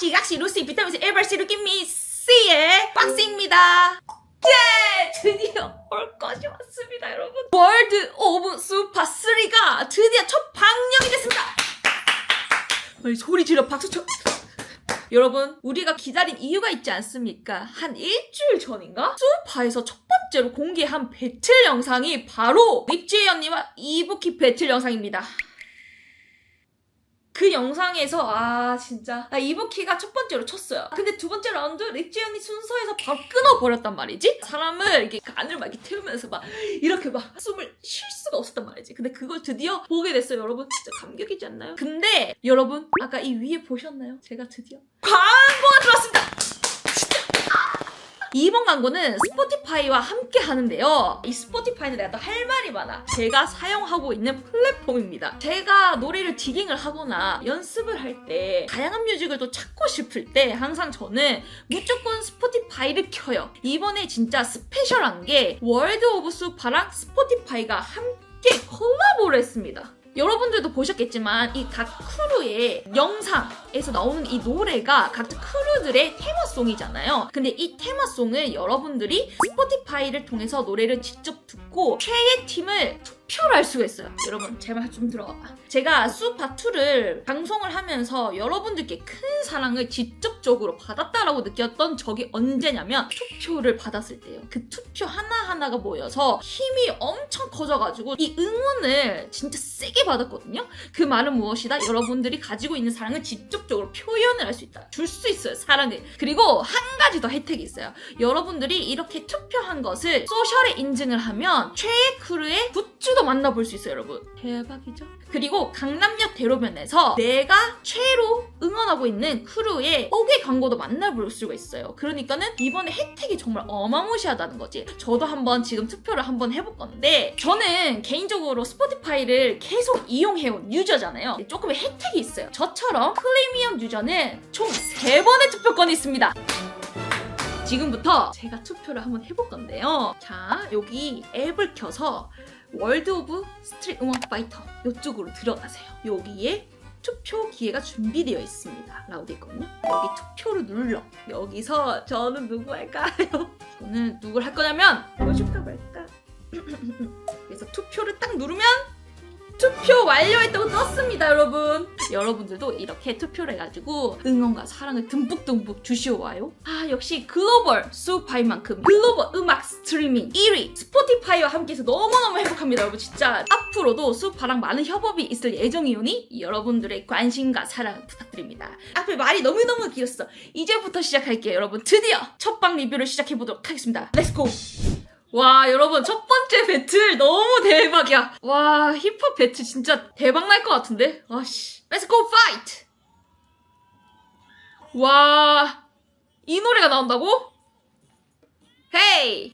기각시 루시 비타민 C 에버시 루키미 C의 박스입니다. 예! 드디어 올 것이 왔습니다, 여러분. 월드 오브 슈퍼 3가 드디어 첫 방영이 됐습니다. 빨리 소리 지르 박수 쳐. 여러분, 우리가 기다린 이유가 있지 않습니까? 한 일주일 전인가? 슈파에서 첫 번째로 공개한 배틀 영상이 바로 립지혜 언니와 이브키 배틀 영상입니다. 그 영상에서 진짜 이브키가 첫 번째로 쳤어요. 근데 두 번째 라운드 립지혜 언니 순서에서 바로 끊어버렸단 말이지. 사람을 이렇게 간을 막 이렇게 태우면서 막 이렇게 막 숨을 쉴 수가 없었단 말이지. 근데 그걸 드디어 보게 됐어요, 여러분. 진짜 감격이지 않나요? 근데 여러분, 아까 이 위에 보셨나요? 제가 드디어 광고가 들어왔습니다. 이번 광고는 스포티파이와 함께 하는데요. 이 스포티파이는 내가 또 할 말이 많아. 제가 사용하고 있는 플랫폼입니다. 제가 노래를 디깅을 하거나 연습을 할 때 다양한 뮤직을 또 찾고 싶을 때 항상 저는 무조건 스포티파이를 켜요. 이번에 진짜 스페셜한 게 월드 오브 슈퍼랑 스포티파이가 함께 콜라보를 했습니다. 여러분들도 보셨겠지만 이 각 크루의 영상에서 나오는 이 노래가 각 크루들의 테마송이잖아요. 근데 이 테마송을 여러분들이 스포티파이를 통해서 노래를 직접 듣고 최애 팀을 투표를 할 수가 있어요. 여러분, 제 말 좀 들어봐. 제가 수파2를 방송을 하면서 여러분들께 큰 사랑을 직접적으로 받았다라고 느꼈던 적이 언제냐면 투표를 받았을 때예요. 그 투표 하나하나가 모여서 힘이 엄청 커져가지고 이 응원을 진짜 세게 받았거든요. 그 말은 무엇이다? 여러분들이 가지고 있는 사랑을 직접적으로 표현을 할 수 있다. 줄 수 있어요, 사랑을. 그리고 한 가지 더 혜택이 있어요. 여러분들이 이렇게 투표한 것을 소셜에 인증을 하면 최애 크루의 굿즈도 만나볼 수 있어요, 여러분. 대박이죠? 그리고 강남역 대로변에서 내가 최애로 응원하고 있는 크루의 어게 광고도 만나볼 수가 있어요. 그러니까는 이번에 혜택이 정말 어마무시하다는 거지. 저도 한번 지금 투표를 한번 해볼 건데, 저는 개인적으로 스포티파이를 계속 이용해온 유저잖아요. 조금의 혜택이 있어요. 저처럼 프리미엄 유저는 총 3번의 투표권이 있습니다. 지금부터 제가 투표를 한번 해볼 건데요. 자, 여기 앱을 켜서 월드 오브 스트릿 응원 파이터 이쪽으로 들어가세요. 여기에 투표 기회가 준비되어 있습니다 라고 되어 있거든요. 여기 투표를 눌러. 여기서 저는 누구 할까요? 저는 누굴 할 거냐면 보여줄까 말까. 그래서 투표를 딱 누르면 투표 완료했다고 떴습니다, 여러분. 여러분들도 이렇게 투표를 해가지고 응원과 사랑을 듬뿍듬뿍 주시오와요. 역시 글로벌 슈파인 만큼 글로벌 음악 스트리밍 1위 스포티파이와 함께해서 너무너무 행복합니다, 여러분. 진짜 앞으로도 슈파랑 많은 협업이 있을 예정이오니 여러분들의 관심과 사랑 부탁드립니다. 앞에 말이 너무너무 길었어. 이제부터 시작할게요, 여러분. 드디어 첫방 리뷰를 시작해보도록 하겠습니다. 렛츠고! 와, 여러분, 첫 번째 배틀 너무 대박이야. 와, 힙합 배틀 진짜 대박 날 것 같은데? 와씨. Let's go fight! 와, 이 노래가 나온다고? 헤이!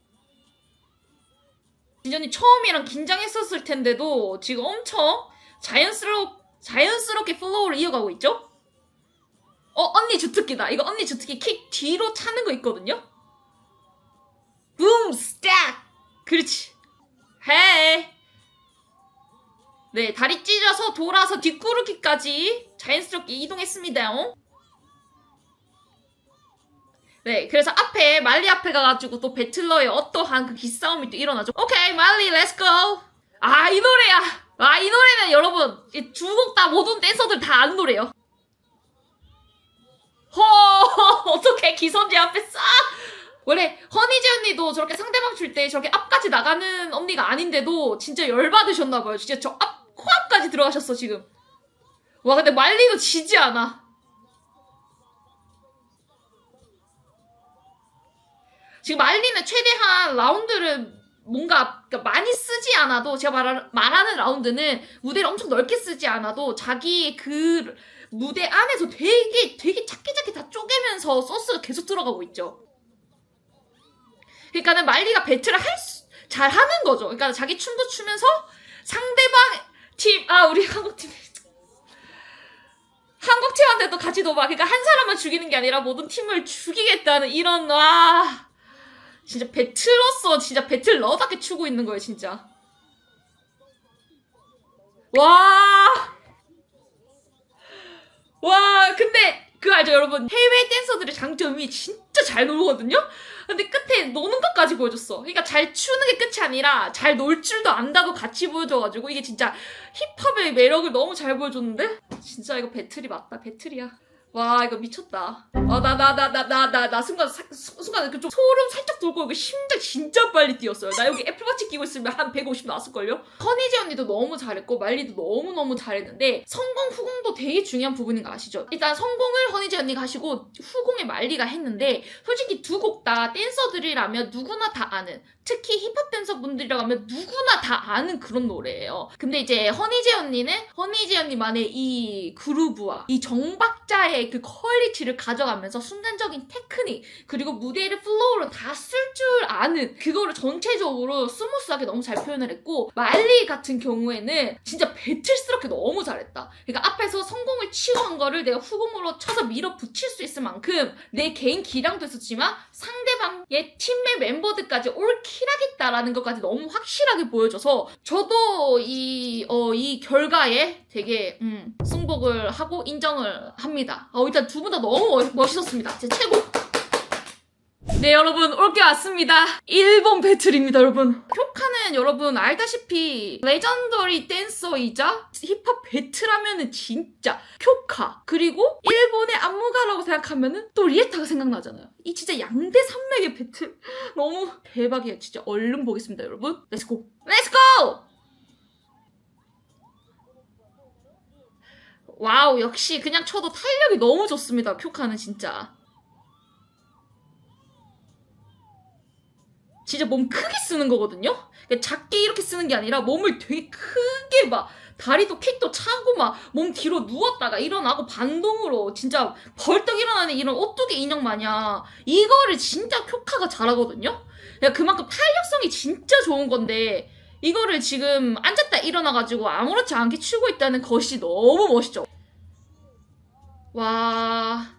진현이 처음이랑 긴장했었을 텐데도 지금 엄청 자연스럽게 플로우를 이어가고 있죠? 언니 주특기다. 이거 언니 주특기 킥 뒤로 차는 거 있거든요? 붐! 스택! 그렇지. 헤이! 네, 다리 찢어서 돌아서 뒷구르기까지 자연스럽게 이동했습니다. 네, 그래서 말리 앞에 가가지고 또 배틀러의 어떠한 그 기싸움이 또 일어나죠. 오케이, 말리, 렛츠고! 이 노래야! 이 노래는 여러분, 두 곡 다 모든 댄서들 다 아는 노래예요. 어떡해, 기선제 앞에 싹! 원래 허니제 언니도 저렇게 상대방 줄 때 저렇게 앞까지 나가는 언니가 아닌데도 진짜 열받으셨나봐요. 진짜 저 코앞까지 들어가셨어, 지금. 와, 근데 말리도 지지 않아. 지금 말리는 최대한 라운드를 뭔가 많이 쓰지 않아도, 제가 말하는 라운드는 무대를 엄청 넓게 쓰지 않아도 자기 그 무대 안에서 되게 작게 다 쪼개면서 소스가 계속 들어가고 있죠. 그러니까는 말리가 배틀을 잘 하는 거죠. 그러니까 자기 춤도 추면서 상대방 팀, 우리 한국팀한테도 같이 도박. 그러니까 한 사람만 죽이는 게 아니라 모든 팀을 죽이겠다는 이런, 진짜 배틀로서 진짜 배틀러답게 추고 있는 거예요, 진짜. 와, 근데 그거 알죠 여러분? 해외 댄서들의 장점이 진짜 잘 놀거든요? 근데 끝에 노는 것까지 보여줬어. 그러니까 잘 추는 게 끝이 아니라 잘 놀 줄도 안다고 같이 보여줘가지고 이게 진짜 힙합의 매력을 너무 잘 보여줬는데? 진짜 이거 배틀이 맞다. 배틀이야. 와 이거 미쳤다. 나 순간 좀 소름 살짝 돋고 이거 심장 진짜 빨리 뛰었어요. 나 여기 애플워치 끼고 있으면 한 150 나왔을걸요? 허니제 언니도 너무 잘했고 말리도 너무너무 잘했는데 성공 후공도 되게 중요한 부분인 거 아시죠? 일단 성공을 허니제 언니가 하시고 후공에 말리가 했는데 솔직히 두 곡 다 댄서들이라면 누구나 다 아는, 특히 힙합 댄서분들이라고 하면 누구나 다 아는 그런 노래예요. 근데 이제 허니제 언니는 허니제 언니만의 이 그루브와 이 정박자의 그 퀄리티를 가져가면서 순간적인 테크닉 그리고 무대를 플로우로 다 쓸 줄 아는 그거를 전체적으로 스무스하게 너무 잘 표현을 했고 말리 같은 경우에는 진짜 배틀스럽게 너무 잘했다. 그러니까 앞에서 성공을 치고한 거를 내가 후공으로 쳐서 밀어붙일 수 있을 만큼 내 개인 기량도 있었지만 상대방의 팀의 멤버들까지 올킬하겠다라는 것까지 너무 확실하게 보여줘서 저도 이 결과에 되게 승복을 하고 인정을 합니다. 일단 두 분 다 너무 멋있었습니다. 제 최고! 네 여러분 올게 왔습니다. 일본 배틀입니다 여러분. 쿄카는 여러분 알다시피 레전더리 댄서이자 힙합 배틀하면은 진짜 쿄카 그리고 일본의 안무가라고 생각하면은 또 리에타가 생각나잖아요. 이 진짜 양대 산맥의 배틀 너무 대박이에요. 진짜 얼른 보겠습니다 여러분. 렛츠고! 렛츠고! 와우 역시 그냥 쳐도 탄력이 너무 좋습니다. 쿄카는 진짜 몸 크게 쓰는 거거든요? 그러니까 작게 이렇게 쓰는 게 아니라 몸을 되게 크게 막 다리도 킥도 차고 막 몸 뒤로 누웠다가 일어나고 반동으로 진짜 벌떡 일어나는 이런 오뚜기 인형 마냥 이거를 진짜 쿄카가 잘하거든요? 그러니까 그만큼 탄력성이 진짜 좋은 건데 이거를 지금 앉았다 일어나가지고 아무렇지 않게 추고 있다는 것이 너무 멋있죠? 와...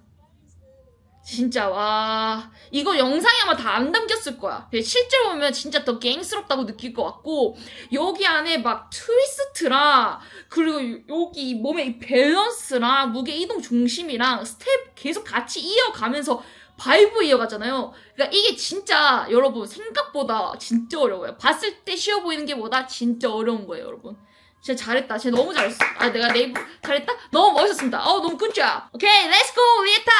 진짜 와 이거 영상에 아마 다 안 담겼을 거야. 실제로 보면 진짜 더 갱스럽다고 느낄 것 같고 여기 안에 막 트위스트랑 그리고 여기 몸의 이 밸런스랑 무게 이동 중심이랑 스텝 계속 같이 이어가면서 바이브 이어가잖아요. 그러니까 이게 진짜 여러분 생각보다 진짜 어려워요. 봤을 때 쉬워 보이는 게 보다 진짜 어려운 거예요 여러분. 진짜 잘했다. 진짜 너무 잘했어. 내가 네이버 잘했다? 너무 멋있었습니다. 너무 굿잡. 오케이 렛츠고 리에타.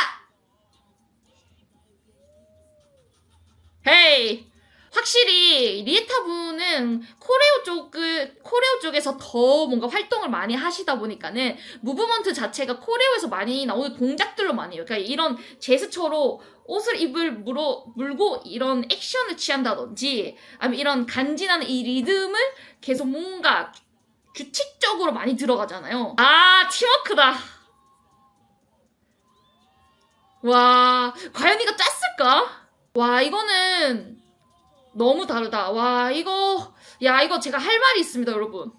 헤이! 확실히 리에타 분은 코레오 쪽에서 더 뭔가 활동을 많이 하시다 보니까는 무브먼트 자체가 코레오에서 많이 나오는 동작들로 많이 해요. 그러니까 이런 제스처로 옷을 물고 이런 액션을 취한다든지 아니면 이런 간지나는 이 리듬을 계속 뭔가 규칙적으로 많이 들어가잖아요. 팀워크다. 와, 과연 이거 짰을까? 와 이거는 너무 다르다. 와 이거 제가 할 말이 있습니다 여러분.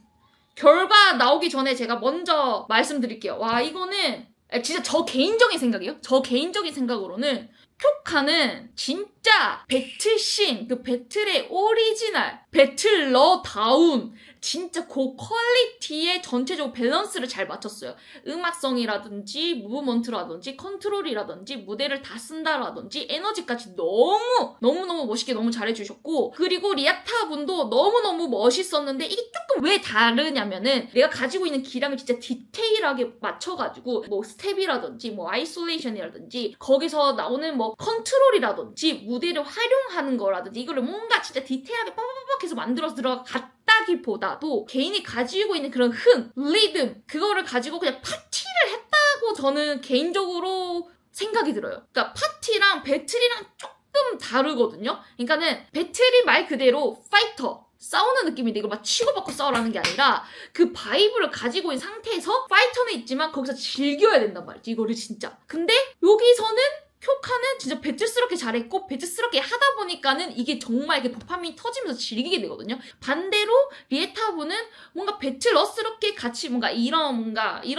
결과 나오기 전에 제가 먼저 말씀드릴게요. 와 이거는 진짜 저 개인적인 생각이에요. 저 개인적인 생각으로는 쿄카는 진짜 배틀씬 그 배틀의 오리지널 배틀러다운 진짜 그 퀄리티의 전체적으로 밸런스를 잘 맞췄어요. 음악성이라든지 무브먼트라든지 컨트롤이라든지 무대를 다 쓴다라든지 에너지까지 너무너무 멋있게 너무 잘해주셨고 그리고 리아타 분도 너무너무 멋있었는데 이게 조금 왜 다르냐면은 내가 가지고 있는 기량을 진짜 디테일하게 맞춰가지고 뭐 스텝이라든지 뭐 아이솔레이션이라든지 거기서 나오는 뭐 컨트롤이라든지 무대를 활용하는 거라든지 이거를 뭔가 진짜 디테일하게 빡빡빡 해서 만들어서 들어갔다기보다도 개인이 가지고 있는 그런 리듬 그거를 가지고 그냥 파티를 했다고 저는 개인적으로 생각이 들어요. 그러니까 파티랑 배틀이랑 조금 다르거든요. 그러니까는 배틀이 말 그대로 파이터 싸우는 느낌인데 이걸 막 치고받고 싸우라는 게 아니라 그 바이브를 가지고 있는 상태에서 파이터는 있지만 거기서 즐겨야 된단 말이지 이거를 진짜. 근데 여기서는 쿄카는 진짜 배틀스럽게 잘했고 배틀스럽게 하다 보니까는 이게 정말 이게 도파민이 터지면서 즐기게 되거든요. 반대로 리에타분은 뭔가 배틀러스럽게 같이 뭔가 이런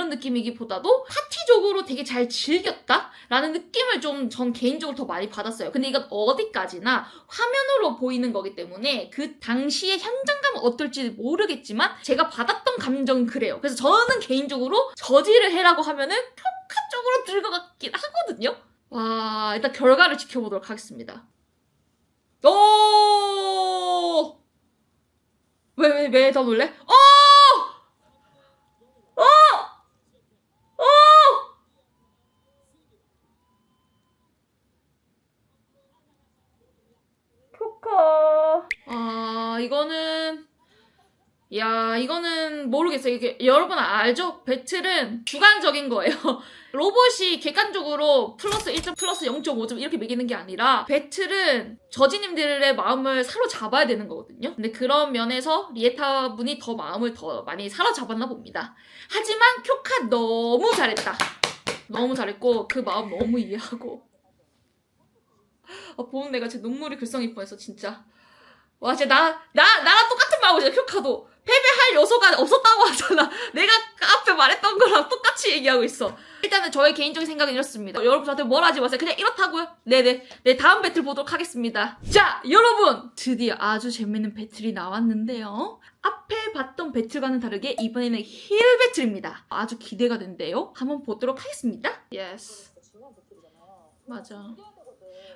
느낌이기보다도 파티적으로 되게 잘 즐겼다라는 느낌을 좀 전 개인적으로 더 많이 받았어요. 근데 이건 어디까지나 화면으로 보이는 거기 때문에 그 당시의 현장감은 어떨지 모르겠지만 제가 받았던 감정은 그래요. 그래서 저는 개인적으로 저지를 해라고 하면은 쿄카 쪽으로 들 것 같긴 하거든요. 와, 일단 결과를 지켜보도록 하겠습니다. 오! 왜 더 놀래? 이거는 모르겠어요. 이게 여러분 알죠? 배틀은 주관적인 거예요. 로봇이 객관적으로 플러스 1점, 플러스 0.5점 이렇게 매기는 게 아니라 배틀은 저지님들의 마음을 사로잡아야 되는 거거든요. 근데 그런 면에서 리에타 분이 더 마음을 더 많이 사로잡았나 봅니다. 하지만 쿄카 너무 잘했다. 너무 잘했고 그 마음 너무 이해하고 보는 내가 진짜 눈물이 글썽일 뻔했어 진짜. 와 진짜 나랑 똑같은 마음이야. 쿄카도 패배할 요소가 없었다고 하잖아. 내가 앞에 말했던 거랑 똑같이 얘기하고 있어. 일단은 저의 개인적인 생각은 이렇습니다. 여러분 저한테 뭘 하지 마세요. 그냥 이렇다고요. 네네. 네, 다음 배틀 보도록 하겠습니다. 자 여러분 드디어 아주 재밌는 배틀이 나왔는데요. 앞에 봤던 배틀과는 다르게 이번에는 힐 배틀입니다. 아주 기대가 된대요. 한번 보도록 하겠습니다. 예스.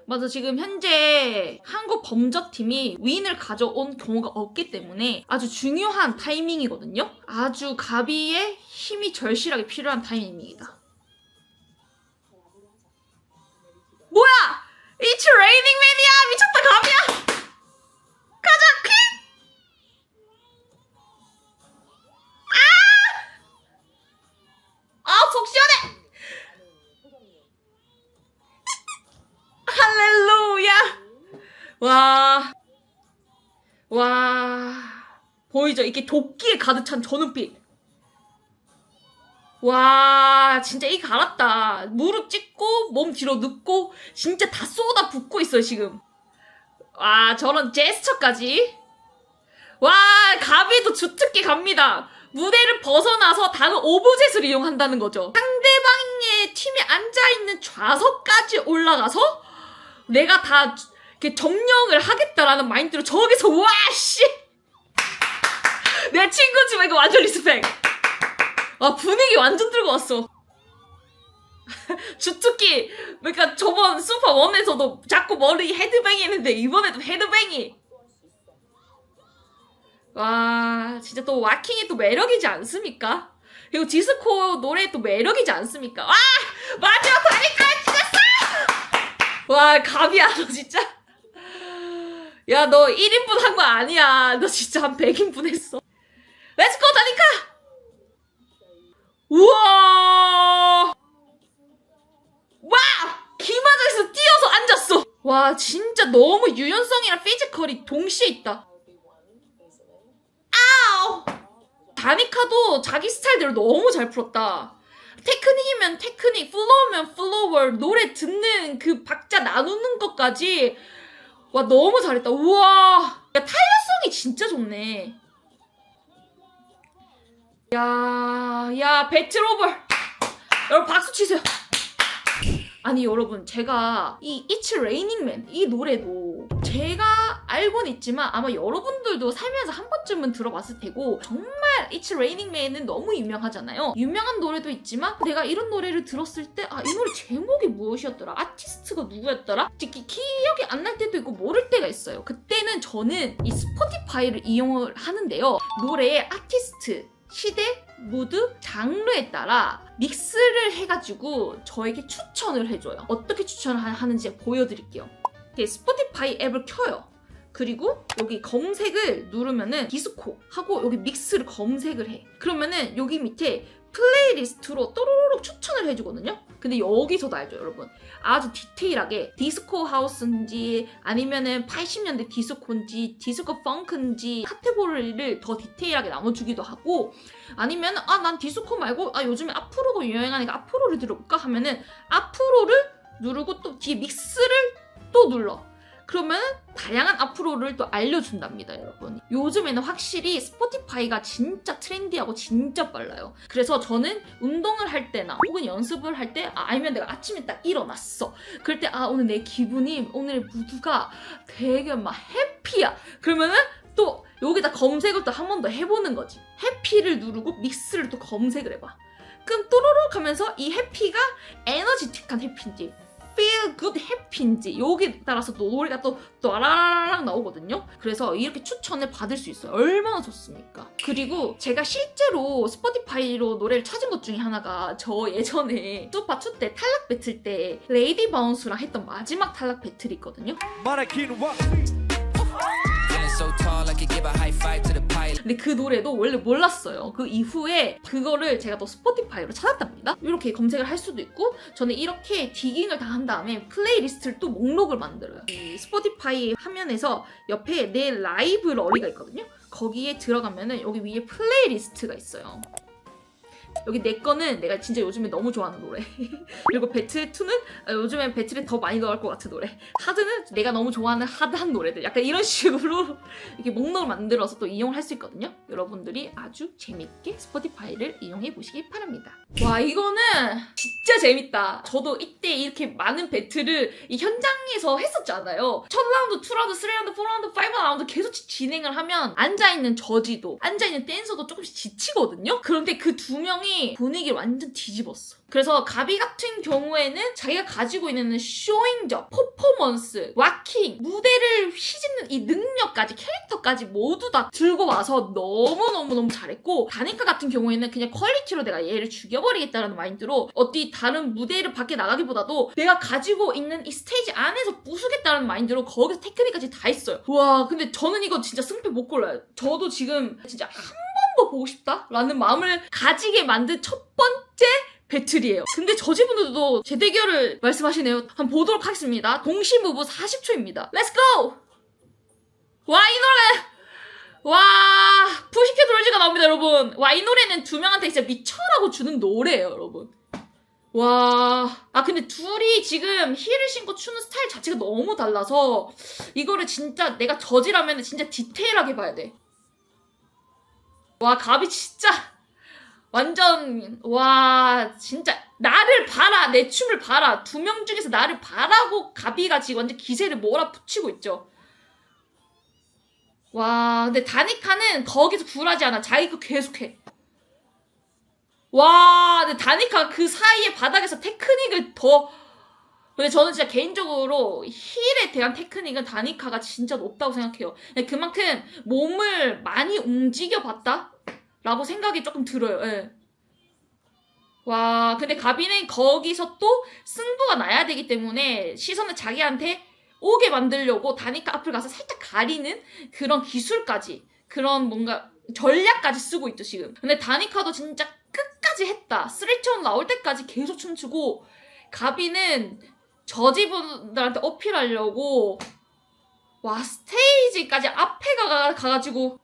맞아 지금 현재 한국 범저팀이 윈을 가져온 경우가 없기 때문에 아주 중요한 타이밍이거든요. 아주 가비의 힘이 절실하게 필요한 타이밍입니다. 뭐야! It's raining man이야! 미쳤다 가비야! 가자 퀸! 속 시원해! 할렐루야! 와, 보이죠? 이게 도끼에 가득 찬 저 눈빛. 와, 진짜 이 갈았다. 무릎 찢고, 몸 뒤로 눕고, 진짜 다 쏟아 붓고 있어요, 지금. 와, 저런 제스처까지. 와, 가비도 주특기 갑니다. 무대를 벗어나서 다른 오브젯을 이용한다는 거죠. 상대방의 팀에 앉아있는 좌석까지 올라가서 내가 다 이렇게 정령을 하겠다라는 마인드로 저기서 와 씨 내 친구지만 이거 완전 리스펙. 와 분위기 완전 들고 왔어. 주특기 그러니까 저번 슈퍼1에서도 자꾸 머리 헤드뱅이 했는데 이번에도 헤드뱅이. 와 진짜 또 와킹이 또 매력이지 않습니까? 그리고 디스코 노래 또 매력이지 않습니까? 와 마지막 다리까지 찢었어! 와 가비야 너 진짜 야 너 1인분 한 거 아니야. 너 진짜 한 100인분 했어. 렛츠고 다니카! 우와 와 기마저에서 뛰어서 앉았어. 와 진짜 너무 유연성이랑 피지컬이 동시에 있다. 아우 다니카도 자기 스타일대로 너무 잘 풀었다. 테크닉이면 테크닉, 플로우면 플로워, 노래 듣는 그 박자 나누는 것까지 와 너무 잘했다. 우와 야, 탄력성이 진짜 좋네. 야 배틀 오버. 여러분 박수 치세요. 아니 여러분 제가 이 It's Raining Man 이 노래도 제가 알고는 있지만 아마 여러분들도 살면서 한 번쯤은 들어봤을 테고 정말 It's Raining Man은 너무 유명하잖아요. 유명한 노래도 있지만 내가 이런 노래를 들었을 때 이 노래 제목이 무엇이었더라? 아티스트가 누구였더라? 기억이 안 날 때도 있고 모를 때가 있어요. 그때는 저는 이 스포티파이를 이용을 하는데요. 노래의 아티스트 시대, 무드, 장르에 따라 믹스를 해가지고 저에게 추천을 해줘요. 어떻게 추천을 하는지 보여드릴게요. 스포티파이 앱을 켜요. 그리고 여기 검색을 누르면은 디스코 하고 여기 믹스를 검색을 해. 그러면은 여기 밑에 플레이리스트로 또로록 추천을 해주거든요. 근데 여기서도 알죠 여러분. 아주 디테일하게 디스코 하우스인지 아니면은 80년대 디스코인지 디스코 펑크인지 카테고리를 더 디테일하게 나눠주기도 하고 아니면 난 디스코 말고 요즘에 아프로도 유행하니까 아프로를 들어볼까 하면은 아프로를 누르고 또 뒤에 믹스를 또 눌러. 그러면 다양한 아프로를 또 알려준답니다 여러분. 요즘에는 확실히 스포티파이가 진짜 트렌디하고 진짜 빨라요. 그래서 저는 운동을 할 때나 혹은 연습을 할 때 아니면 내가 아침에 딱 일어났어. 그럴 때 오늘 내 기분이 오늘의 무드가 되게 막 해피야. 그러면은 또 여기다 검색을 또 한 번 더 해보는 거지. 해피를 누르고 믹스를 또 검색을 해봐. 조금 또로록 하면서 이 해피가 에너지틱한 해피인지 feel good 해피인지 여기에 따라서 또 노래가 또 아라라락 나오거든요. 그래서 이렇게 추천을 받을 수 있어요. 얼마나 좋습니까? 그리고 제가 실제로 스포티파이로 노래를 찾은 것 중에 하나가 저 예전에 뚜파2 때 탈락 배틀 때 레이디 바운스랑 했던 마지막 탈락 배틀이 있거든요. 근데 그 노래도 원래 몰랐어요. 그 이후에 그거를 제가 또 스포티파이로 찾았답니다. 이렇게 검색을 할 수도 있고 저는 이렇게 디깅을 다 한 다음에 플레이리스트를 또 목록을 만들어요. 이 스포티파이 화면에서 옆에 내 라이브 러리가 있거든요. 거기에 들어가면은 여기 위에 플레이리스트가 있어요. 여기 내 거는 내가 진짜 요즘에 너무 좋아하는 노래. 그리고 배틀2는 요즘엔 배틀에 더 많이 나올 것 같은 노래. 하드는 내가 너무 좋아하는 하드한 노래들. 약간 이런 식으로 이렇게 목록을 만들어서 또 이용을 할 수 있거든요. 여러분들이 아주 재밌게 스포티파이를 이용해 보시기 바랍니다. 와, 이거는 진짜 재밌다. 저도 이때 이렇게 많은 배틀을 이 현장에서 했었잖아요. 첫 라운드, 2라운드, 3라운드, 4라운드, 5라운드 계속 진행을 하면 앉아있는 저지도, 앉아있는 댄서도 조금씩 지치거든요. 그런데 그 두 명이 분위기를 완전 뒤집었어. 그래서 가비 같은 경우에는 자기가 가지고 있는 쇼잉적, 퍼포먼스, 와킹, 무대를 휘짓는 이 능력까지, 캐릭터까지 모두 다 들고 와서 너무너무너무 잘했고, 다니카 같은 경우에는 그냥 퀄리티로 내가 얘를 죽여버리겠다라는 마인드로 어디 다른 무대를 밖에 나가기보다도 내가 가지고 있는 이 스테이지 안에서 부수겠다는 마인드로 거기서 테크닉까지 다 했어요. 와, 근데 저는 이거 진짜 승패 못 골라요. 저도 지금 진짜 한 번 더 보고 싶다라는 마음을 가지게 만든 첫 번째 배틀이에요. 근데 저지분들도 재대결을 말씀하시네요. 한번 보도록 하겠습니다. 동시 무브 40초입니다. 렛츠 고! 와, 이 노래! 와, 푸시켓 롤즈가 나옵니다, 여러분. 와, 이 노래는 두 명한테 진짜 미쳐라고 주는 노래예요, 여러분. 와, 근데 둘이 지금 힐을 신고 추는 스타일 자체가 너무 달라서 이거를 진짜 내가 저지라면 진짜 디테일하게 봐야 돼. 와, 가비 진짜 완전, 와, 진짜 나를 봐라, 내 춤을 봐라, 두 명 중에서 나를 봐라고 가비가 지금 완전 기세를 몰아붙이고 있죠. 와, 근데 다니카는 거기서 굴하지 않아. 자기 거 계속해. 와, 근데 다니카 그 사이에 바닥에서 테크닉을 더, 근데 저는 진짜 개인적으로 힐에 대한 테크닉은 다니카가 진짜 높다고 생각해요. 그만큼 몸을 많이 움직여봤다? 라고 생각이 조금 들어요. 예. 와, 근데 가비는 거기서 또 승부가 나야 되기 때문에 시선을 자기한테 오게 만들려고 다니카 앞을 가서 살짝 가리는 그런 기술까지, 그런 뭔가 전략까지 쓰고 있죠, 지금. 근데 다니카도 진짜 끝까지 했다. 3톤 나올 때까지 계속 춤추고, 가비는 저지분들한테 어필하려고, 와, 스테이지까지 앞에 가가지고,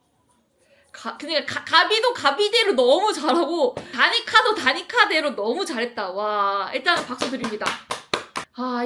그러니까 가비도 가비대로 너무 잘하고, 다니카도 다니카대로 너무 잘했다. 와, 일단 박수 드립니다.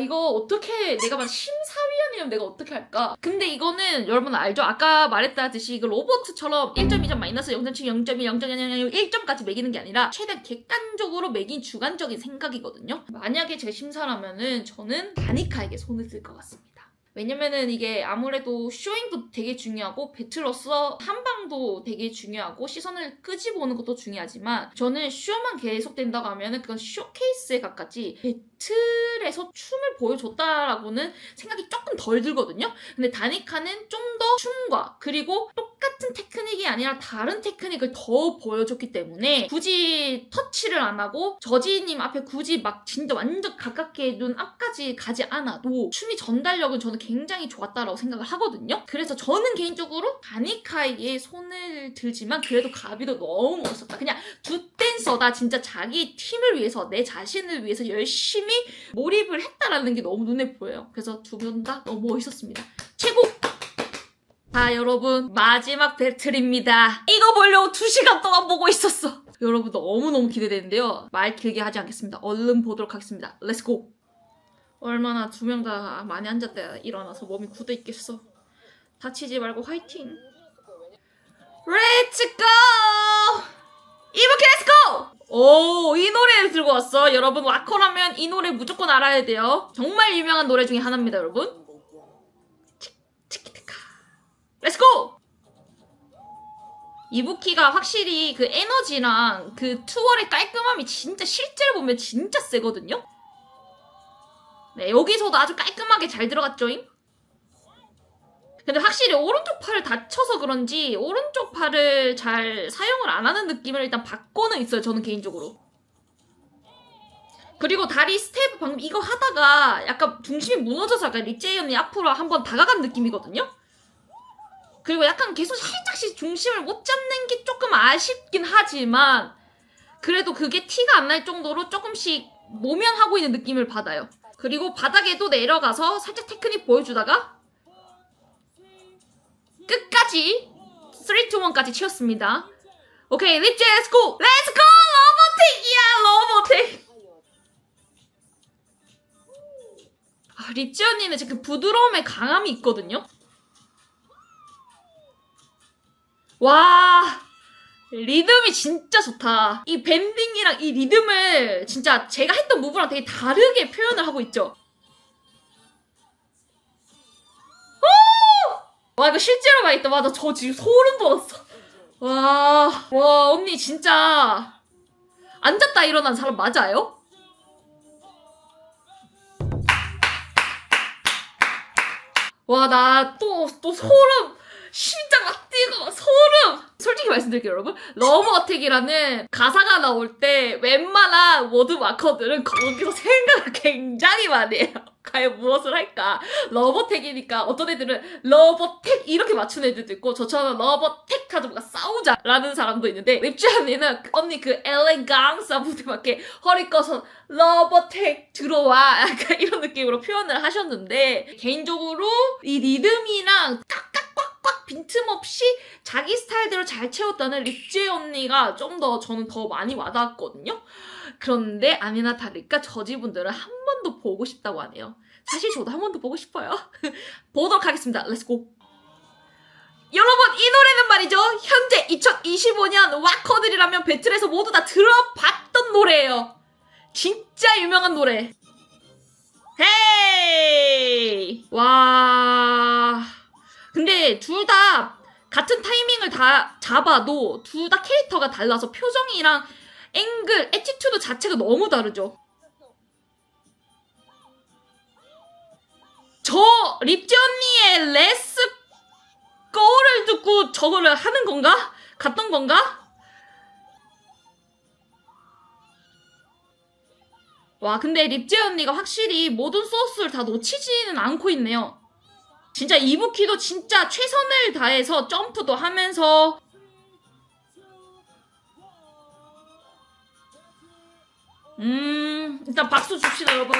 이거 어떻게, 내가 막 심사위원이면 내가 어떻게 할까? 근데 이거는 여러분 알죠? 아까 말했다듯이 이거 로버트처럼 1점, 2점, 마이너스 0.7, 0.2, 0.0, 1점까지 매기는 게 아니라 최대한 객관적으로 매긴 주관적인 생각이거든요. 만약에 제 심사라면은 저는 다니카에게 손을 쓸 것 같습니다. 왜냐면은 이게 아무래도 쇼잉도 되게 중요하고 배틀로서 한방도 되게 중요하고 시선을 끄집어오는 것도 중요하지만 저는 쇼만 계속된다고 하면은 그건 쇼케이스에 가깝지 배틀에서 춤을 보여줬다라고는 생각이 조금 덜 들거든요. 근데 다니카는 좀 더 춤과 그리고 똑같은 테크닉이 아니라 다른 테크닉을 더 보여줬기 때문에 굳이 터치를 안 하고 저지님 앞에 굳이 막 진짜 완전 가깝게 눈 앞까지 가지 않아도 춤이 전달력은 저는 굉장히 좋았다라고 생각을 하거든요. 그래서 저는 개인적으로 다니카에게 손을 들지만 그래도 가비도 너무 멋있었다. 그냥 두 댄서다 진짜 자기 팀을 위해서 내 자신을 위해서 열심히 몰입을 했다라는 게 너무 눈에 보여요. 그래서 두 분 다 너무 멋있었습니다. 최고! 자, 여러분 마지막 배틀입니다. 이거 보려고 2시간 동안 보고 있었어. 여러분 너무너무 기대되는데요. 말 길게 하지 않겠습니다. 얼른 보도록 하겠습니다. 렛츠고! 얼마나 두 명 다 많이 앉았다 일어나서 몸이 굳어 있겠어. 다치지 말고 화이팅! 렛츠고! 이브키 렛츠고! 오, 이 노래를 들고 왔어. 여러분 와커라면 이 노래 무조건 알아야 돼요. 정말 유명한 노래 중에 하나입니다, 여러분. 치키티카. 렛츠고! 이부키가 확실히 그 에너지랑 그 투월의 깔끔함이 진짜 실제로 보면 진짜 세거든요? 네, 여기서도 아주 깔끔하게 잘 들어갔죠잉? 근데 확실히 오른쪽 팔을 다쳐서 그런지 오른쪽 팔을 잘 사용을 안 하는 느낌을 일단 받고는 있어요, 저는 개인적으로. 그리고 다리 스텝 방금 이거 하다가 약간 중심이 무너져서 약간 리제이언이 앞으로 한번 다가간 느낌이거든요? 그리고 약간 계속 살짝씩 중심을 못 잡는 게 조금 아쉽긴 하지만 그래도 그게 티가 안 날 정도로 조금씩 모면하고 있는 느낌을 받아요. 그리고 바닥에도 내려가서 살짝 테크닉 보여주다가 끝까지 3, 2, 1까지 치웠습니다. 오케이, 립제 렛츠고! 렛츠고! 러버텍이야, 러버텍! 립제 언니는 지금 그 부드러움에 강함이 있거든요? 와, 리듬이 진짜 좋다. 이 밴딩이랑 이 리듬을 진짜 제가 했던 무브랑 되게 다르게 표현을 하고 있죠. 와, 이거 실제로 봐야겠다. 맞아, 저 지금 소름 돋았어. 와, 언니 진짜 앉았다 일어난 사람 맞아요? 와, 나 또 소름. 심장 막 뛰고 소름! 솔직히 말씀드릴게요, 여러분. 러브 어택이라는 가사가 나올 때 웬만한 워드 마커들은 거기서 생각을 굉장히 많이 해요. 과연 무엇을 할까? 러버텍이니까 어떤 애들은 러버텍 이렇게 맞추는 애들도 있고 저처럼 러버텍 하자 뭔가 싸우자 라는 사람도 있는데 립지 언니는 언니 그 엘레강스 무대밖에 허리 꺼서 러버텍 들어와 약간 이런 느낌으로 표현을 하셨는데 개인적으로 이 리듬이랑 꽉꽉꽉꽉 빈틈없이 자기 스타일대로 잘 채웠다는 립지 언니가 좀 더 저는 더 많이 와닿았거든요. 그런데 아니나 다를까 저지분들은 한 번 더 보고 싶다고 하네요. 사실 저도 한 번 더 보고 싶어요. 보도록 하겠습니다. 렛츠고. 여러분, 이 노래는 말이죠. 현재 2025년 와커들이라면 배틀에서 모두 다 들어봤던 노래예요. 진짜 유명한 노래. 헤이! 와. 근데 둘 다 같은 타이밍을 다 잡아도 둘 다 캐릭터가 달라서 표정이랑 앵글, 애티튜드 자체가 너무 다르죠. 저 립지 언니의 레스 거를 듣고 저거를 하는 건가? 갔던 건가? 와, 근데 립지 언니가 확실히 모든 소스를 다 놓치지는 않고 있네요. 진짜 이부키도 진짜 최선을 다해서 점프도 하면서 일단 박수 줍시다, 여러분.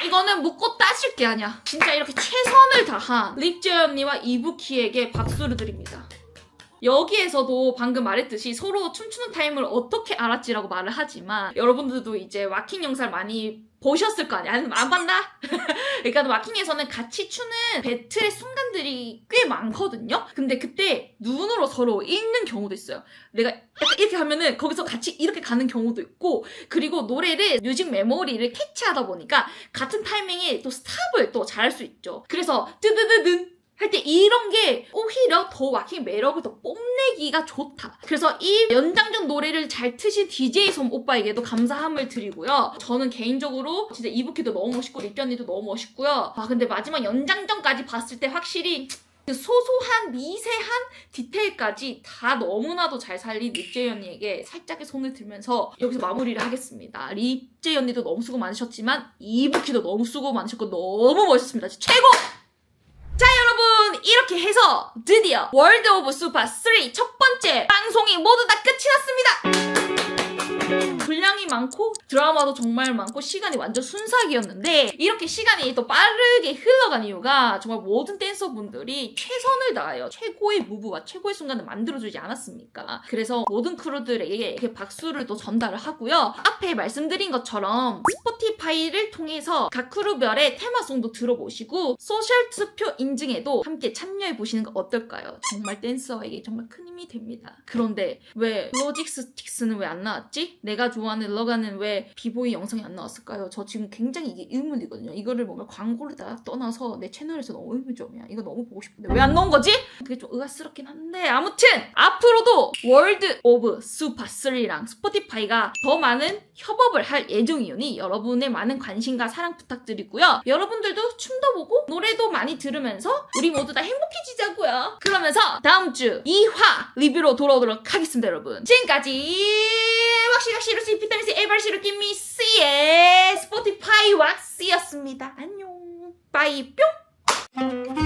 이거는 묻고 따질 게 아니야. 진짜 이렇게 최선을 다한 립제 언니와 이부키에게 박수를 드립니다. 여기에서도 방금 말했듯이 서로 춤추는 타임을 어떻게 알았지라고 말을 하지만 여러분들도 이제 와킹 영상을 많이 보셨을 거 아니야? 아니면 안 봤나? 그러니까 와킹에서는 같이 추는 배틀의 순간들이 꽤 많거든요? 근데 그때 눈으로 서로 읽는 경우도 있어요. 내가 약간 이렇게 하면은 거기서 같이 이렇게 가는 경우도 있고 그리고 노래를 뮤직 메모리를 캐치하다 보니까 같은 타이밍에 또 스탑을 또 잘할 수 있죠. 그래서 뜨드드든 할 때 이런 게 오히려 더 와킹 매력을 더 뽐내기가 좋다. 그래서 이 연장전 노래를 잘 트신 DJ 솜 오빠에게도 감사함을 드리고요. 저는 개인적으로 진짜 이부키도 너무 멋있고 립지 언니도 너무 멋있고요. 근데 마지막 연장전까지 봤을 때 확실히 그 소소한 미세한 디테일까지 다 너무나도 잘 살린 립지 언니에게 살짝의 손을 들면서 여기서 마무리를 하겠습니다. 립지 언니도 너무 수고 많으셨지만 이부키도 너무 수고 많으셨고 너무 멋있습니다. 최고! 자, 여러분, 이렇게 해서 드디어 월드 오브 슈퍼 3 첫 번째 방송이 모두 다 끝이 났습니다. 분량이 많고 드라마도 정말 많고 시간이 완전 순삭이었는데 이렇게 시간이 또 빠르게 흘러간 이유가 정말 모든 댄서분들이 최선을 다하여 최고의 무브와 최고의 순간을 만들어주지 않았습니까? 그래서 모든 크루들에게 이렇게 박수를 또 전달을 하고요. 앞에 말씀드린 것처럼 스포티파이를 통해서 각 크루별의 테마송도 들어보시고 소셜 투표 인증에도 함께 참여해보시는 거 어떨까요? 정말 댄서에게 정말 큰 힘이 됩니다. 그런데 왜 로직 스틱스는 왜 안 나왔지? 나왔지? 내가 좋아하는 러가는 왜 비보이 영상이 안 나왔을까요? 저 지금 굉장히 이게 의문이거든요. 이거를 뭔가 광고를 다 떠나서 내 채널에서 너무 의문점이야. 이거 너무 보고 싶은데 왜 안 나온 거지? 그게 좀 의아스럽긴 한데 아무튼 앞으로도 월드 오브 슈퍼 3랑 스포티파이가 더 많은 협업을 할 예정이오니 여러분의 많은 관심과 사랑 부탁드리고요. 여러분들도 춤도 보고 노래도 많이 들으면서 우리 모두 다 행복해지자고요. 그러면서 다음 주 2화 리뷰로 돌아오도록 하겠습니다, 여러분. 지금까지 왁시락시루시 비타민C 에발시루 김미 C의 스포티파이와 C였습니다. 안녕. 빠이 뿅.